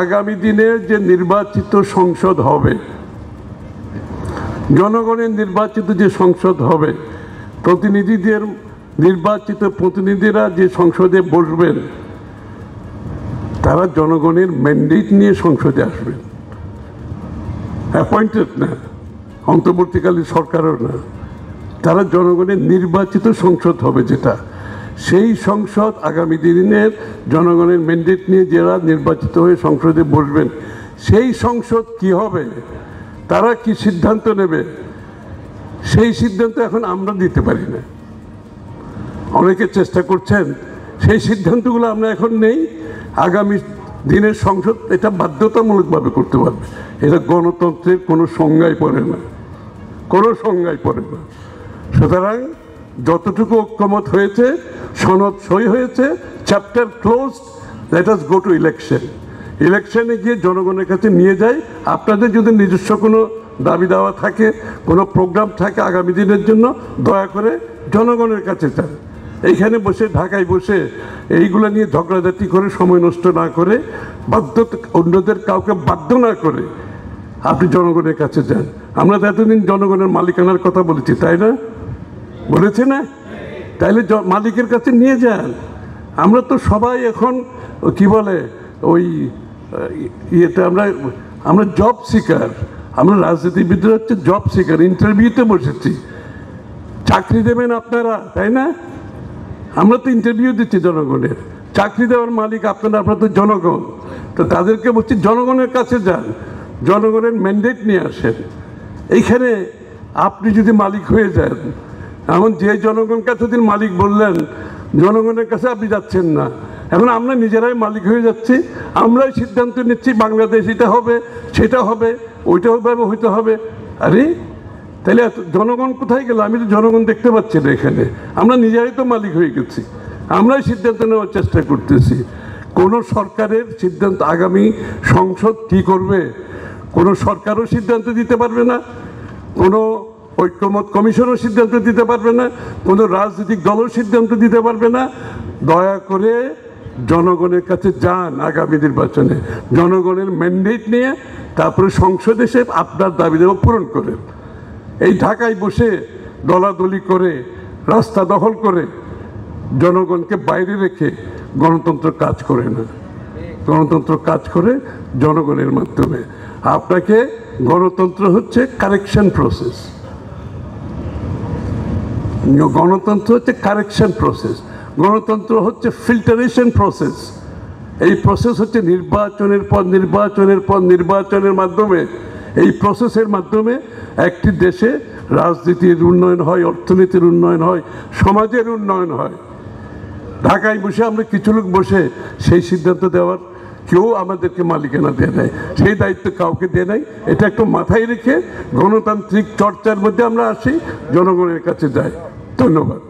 আগামী দিনে যে নির্বাচিত সংসদ হবে, জনগণের নির্বাচিত যে সংসদ হবে, নির্বাচিত প্রতিনিধিরা যে সংসদে বসবেন তারা জনগণের ম্যান্ডেট নিয়ে সংসদে আসবেন, অ্যাপয়েন্টেড না, অন্তর্বর্তীকালীন সরকারও না। তারা জনগণের নির্বাচিত সংসদ হবে, যেটা সেই সংসদ আগামী দিনের জনগণের ম্যান্ডেট নিয়ে যারা নির্বাচিত হয়ে সংসদে বসবেন, সেই সংসদ কি হবে, তারা কি সিদ্ধান্ত নেবে, সেই সিদ্ধান্ত এখন আমরা দিতে পারি না। অনেকে চেষ্টা করছেন, সেই সিদ্ধান্তগুলো আমরা এখন নেই। আগামী দিনের সংসদ এটা বাধ্যতামূলকভাবে করতে পারবে। এটা গণতন্ত্রের কোনো সংজ্ঞায় পড়ে না, কোনো সংজ্ঞায় পড়ে না। সুতরাং যতটুকু ঐক্যমত হয়েছে, সনদ সই হয়েছে, chapter closed, let us go to election. ইলেকশনে গিয়ে জনগণের কাছে নিয়ে যাই। আপনাদের যদি নিজস্ব কোনো দাবি দেওয়া থাকে, কোনো প্রোগ্রাম থাকে আগামী দিনের জন্য, দয়া করে জনগণের কাছে যান। এইখানে বসে, ঢাকায় বসে এইগুলো নিয়ে ঝগড়াঝাটি করে সময় নষ্ট না করে, অন্যদের কাউকে বাধ্য না করে আপনি জনগণের কাছে যান। আমরা তো এতদিন জনগণের মালিকানার কথা বলেছি, তাই না? বলেছে না? তাইলে মালিকের কাছে নিয়ে যান। আমরা তো সবাই এখন কি বলে ওই ইয়েতে আমরা জব সিকার, আমরা রাজনীতিবিদরা হচ্ছে জব সিকার। ইন্টারভিউতে বসেছি, চাকরি দেবেন আপনারা, তাই না? আমরা তো ইন্টারভিউ দিচ্ছি জনগণের, চাকরি দেওয়ার মালিক আপনারা, আপনারা তো জনগণ। তো তাদেরকে বলছি জনগণের কাছে যান, জনগণের ম্যান্ডেট নিয়ে আসেন। এইখানে আপনি যদি মালিক হয়ে যান, এখন যে জনগণকে এতদিন মালিক বললেন, জনগণের কাছে আপনি যাচ্ছেন না। এখন আমরা নিজেরাই মালিক হয়ে যাচ্ছি, আমরাই সিদ্ধান্ত নিচ্ছি বাংলাদেশ এটা হবে, সেটা হবে, ওইটা হবে, হইতে হবে। আরে তাহলে জনগণ কোথায় গেল? আমি তো জনগণ দেখতে পাচ্ছি না এখানে। আমরা নিজেরাই তো মালিক হয়ে গেছি, আমরাই সিদ্ধান্ত নেওয়ার চেষ্টা করতেছি। কোনো সরকারের সিদ্ধান্ত, আগামী সংসদ কী করবে কোনো সরকারও সিদ্ধান্ত দিতে পারবে না, কোনো ঐক্যমত কমিশনও সিদ্ধান্ত দিতে পারবে না, কোনো রাজনৈতিক দলও সিদ্ধান্ত দিতে পারবে না। দয়া করে জনগণের কাছে যান আগামী নির্বাচনে, জনগণের ম্যান্ডেট নিয়ে তারপরে সংসদে এসে আপনার দাবি দেওয়া পূরণ করেন। এই ঢাকায় বসে দলাদলি করে, রাস্তা দখল করে, জনগণকে বাইরে রেখে গণতন্ত্র কাজ করে না। গণতন্ত্র কাজ করে জনগণের মাধ্যমে। আপনাকে, গণতন্ত্র হচ্ছে কারেকশন প্রসেস, গণতন্ত্র হচ্ছে কারেকশন প্রসেস, গণতন্ত্র হচ্ছে ফিল্টারেশন প্রসেস। এই প্রসেস হচ্ছে নির্বাচনের পর নির্বাচনের পর নির্বাচনের মাধ্যমে, এই প্রসেসের মাধ্যমে একটি দেশে রাজনীতির উন্নয়ন হয়, অর্থনীতির উন্নয়ন হয়, সমাজের উন্নয়ন হয়। ঢাকায় বসে আমরা কিছু লোক বসে সেই সিদ্ধান্ত দেওয়ার কেউ আমাদেরকে মালিকানা দেয় নাই, সেই দায়িত্ব কাউকে দেয় নাই। এটা একটু মাথায় রেখে গণতান্ত্রিক চর্চার মধ্যে আমরা আসি, জনগণের কাছে যাই। ধন্যবাদ।